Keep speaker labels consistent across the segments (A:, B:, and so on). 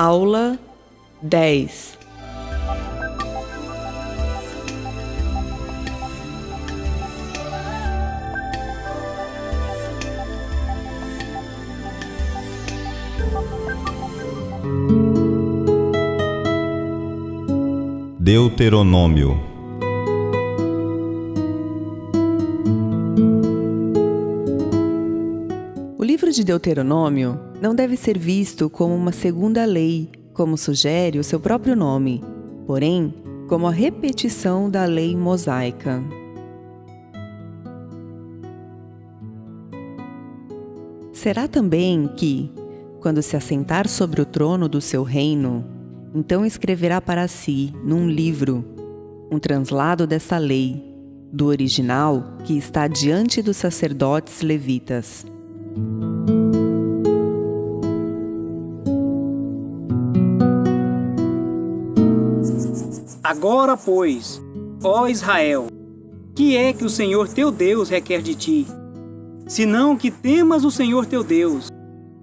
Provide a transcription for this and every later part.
A: Aula 10.
B: Deuteronômio.
A: O livro de Deuteronômio não deve ser visto como uma segunda lei, como sugere o seu próprio nome, porém, como a repetição da lei mosaica. Será também que, quando se assentar sobre o trono do seu reino, então escreverá para si, num livro, um translado dessa lei, do original que está diante dos sacerdotes levitas.
C: Agora, pois, ó Israel, que é que o Senhor teu Deus requer de ti? Senão que temas o Senhor teu Deus,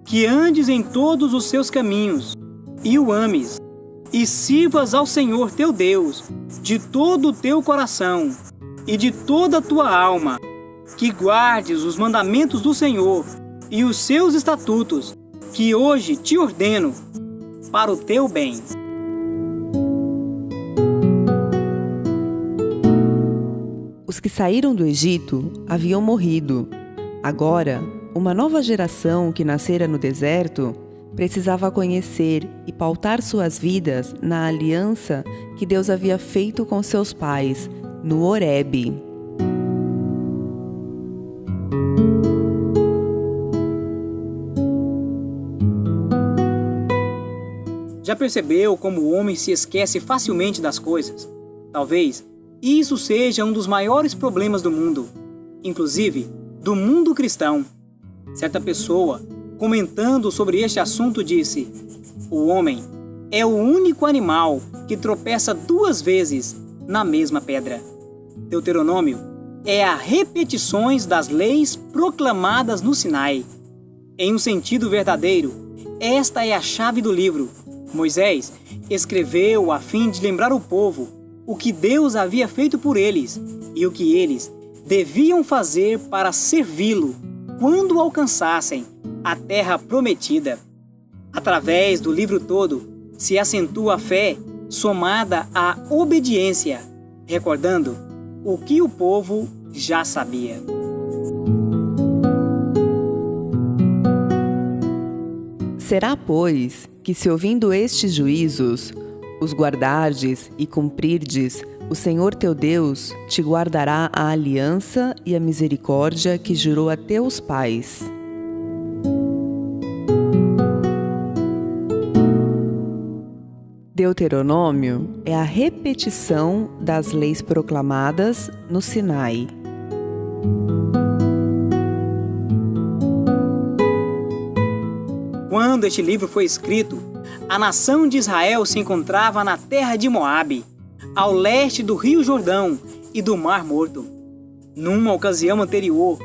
C: que andes em todos os seus caminhos, e o ames, e sirvas ao Senhor teu Deus, de todo o teu coração, e de toda a tua alma, que guardes os mandamentos do Senhor, e os seus estatutos, que hoje te ordeno, para o teu bem.
A: Os que saíram do Egito haviam morrido. Agora, uma nova geração que nascera no deserto precisava conhecer e pautar suas vidas na aliança que Deus havia feito com seus pais, no Horebe.
C: Já percebeu como o homem se esquece facilmente das coisas? Talvez isso seja um dos maiores problemas do mundo, inclusive do mundo cristão. Certa pessoa, comentando sobre este assunto, disse: o homem é o único animal que tropeça 2 vezes na mesma pedra. Deuteronômio é a repetições das leis proclamadas no Sinai. Em um sentido verdadeiro, esta é a chave do livro. Moisés escreveu a fim de lembrar o povo o que Deus havia feito por eles e o que eles deviam fazer para servi-lo quando alcançassem a terra prometida. Através do livro todo, se acentua a fé somada à obediência, recordando o que o povo já sabia.
A: Será, pois, que se ouvindo estes juízos, os guardardes e cumprirdes, o Senhor teu Deus te guardará a aliança e a misericórdia que jurou a teus pais. Deuteronômio é a repetição das leis proclamadas no Sinai.
C: Quando este livro foi escrito, a nação de Israel se encontrava na terra de Moabe, ao leste do Rio Jordão e do Mar Morto. Numa ocasião anterior,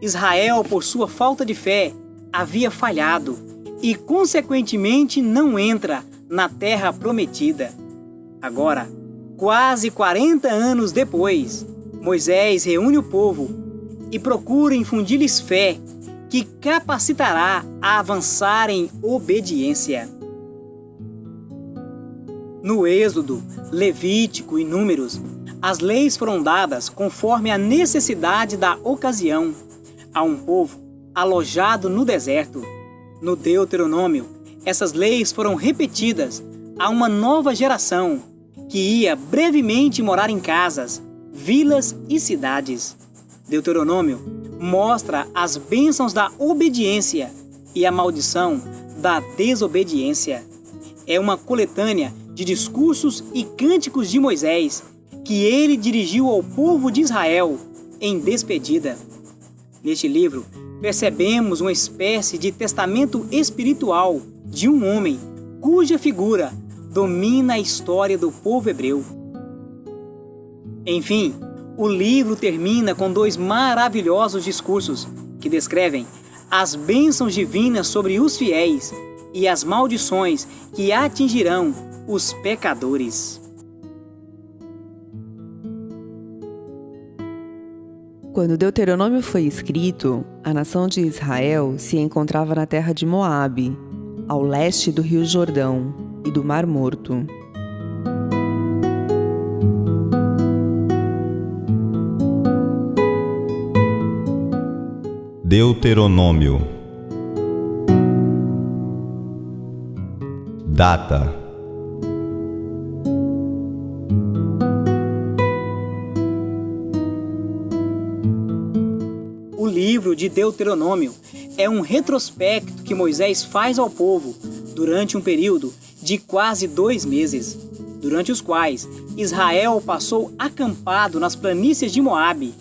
C: Israel, por sua falta de fé, havia falhado e, consequentemente, não entra na terra prometida. Agora, quase 40 anos depois, Moisés reúne o povo e procura infundir-lhes fé que capacitará a avançar em obediência. No Êxodo, Levítico e Números, as leis foram dadas conforme a necessidade da ocasião a um povo alojado no deserto. No Deuteronômio, essas leis foram repetidas a uma nova geração que ia brevemente morar em casas, vilas e cidades. Deuteronômio mostra as bênçãos da obediência e a maldição da desobediência. É uma coletânea de discursos e cânticos de Moisés que ele dirigiu ao povo de Israel em despedida. Neste livro, percebemos uma espécie de testamento espiritual de um homem cuja figura domina a história do povo hebreu. Enfim, o livro termina com 2 maravilhosos discursos que descrevem as bênçãos divinas sobre os fiéis e as maldições que atingirão os pecadores.
A: Quando Deuteronômio foi escrito, a nação de Israel se encontrava na terra de Moabe, ao leste do Rio Jordão e do Mar Morto.
B: Deuteronômio. Data:
C: O livro de Deuteronômio é um retrospecto que Moisés faz ao povo durante um período de quase 2 meses, durante os quais Israel passou acampado nas planícies de Moabe,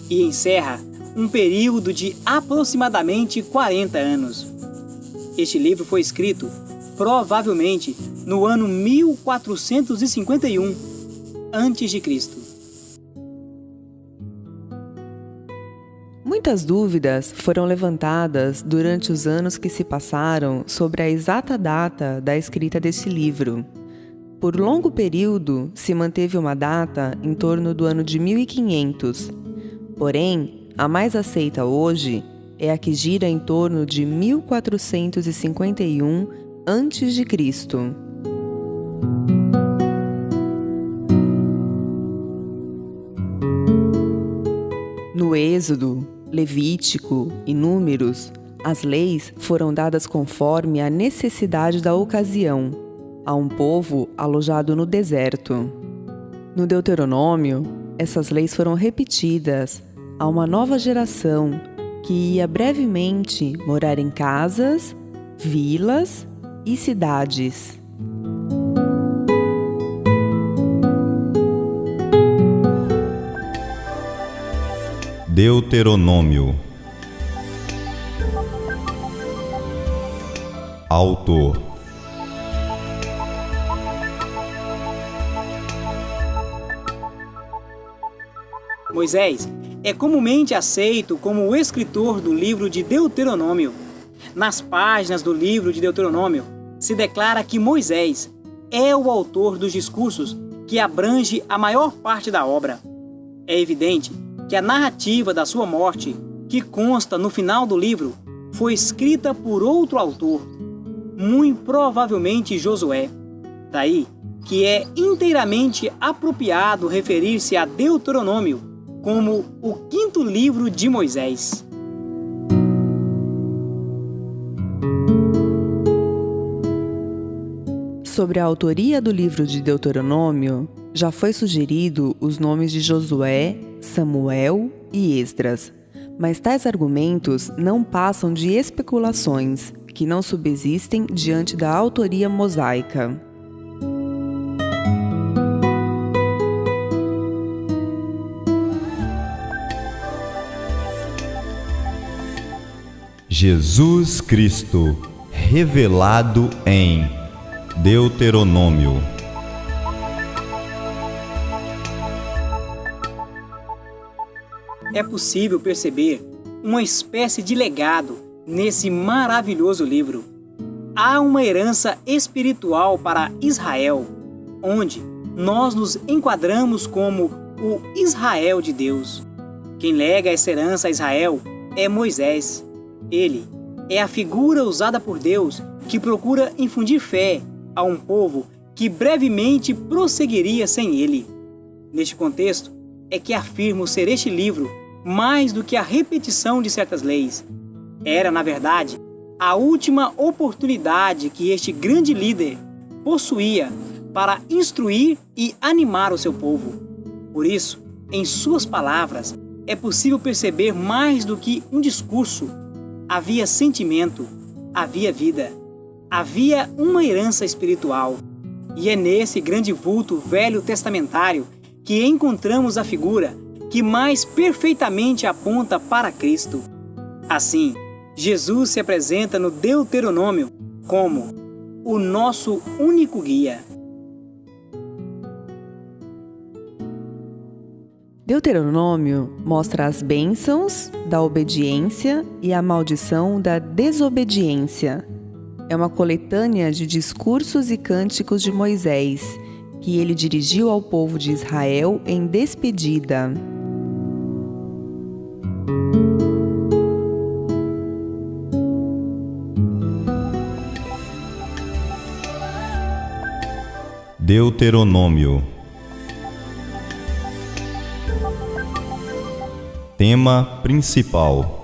C: e encerra um período de aproximadamente 40 anos. Este livro foi escrito provavelmente no ano 1451 a.C.
A: Muitas dúvidas foram levantadas durante os anos que se passaram sobre a exata data da escrita desse livro. Por longo período, se manteve uma data em torno do ano de 1500. Porém, a mais aceita hoje é a que gira em torno de 1451 a.C. No Êxodo, Levítico e Números, as leis foram dadas conforme a necessidade da ocasião, a um povo alojado no deserto. No Deuteronômio, essas leis foram repetidas a uma nova geração que ia brevemente morar em casas, vilas e cidades.
B: Deuteronômio. Autor:
C: Moisés é comumente aceito como o escritor do livro de Deuteronômio. Nas páginas do livro de Deuteronômio, se declara que Moisés é o autor dos discursos que abrange a maior parte da obra. É evidente que a narrativa da sua morte, que consta no final do livro, foi escrita por outro autor, muito provavelmente Josué. Daí que é inteiramente apropriado referir-se a Deuteronômio como o 5º livro de Moisés.
A: Sobre a autoria do livro de Deuteronômio, já foi sugerido os nomes de Josué, Samuel e Esdras, mas tais argumentos não passam de especulações que não subsistem diante da autoria mosaica.
B: Jesus Cristo revelado em Deuteronômio.
C: É possível perceber uma espécie de legado nesse maravilhoso livro. Há uma herança espiritual para Israel, onde nós nos enquadramos como o Israel de Deus. Quem lega essa herança a Israel é Moisés. Ele é a figura usada por Deus que procura infundir fé a um povo que brevemente prosseguiria sem ele. Neste contexto, é que afirmo ser este livro mais do que a repetição de certas leis. Era, na verdade, a última oportunidade que este grande líder possuía para instruir e animar o seu povo. Por isso, em suas palavras, é possível perceber mais do que um discurso. Havia sentimento, havia vida, havia uma herança espiritual. E é nesse grande vulto velho testamentário que encontramos a figura que mais perfeitamente aponta para Cristo. Assim, Jesus se apresenta no Deuteronômio como o nosso único guia.
A: Deuteronômio mostra as bênçãos da obediência e a maldição da desobediência. é uma coletânea de discursos e cânticos de Moisés, que ele dirigiu ao povo de Israel em despedida.
B: Deuteronômio. Tema principal: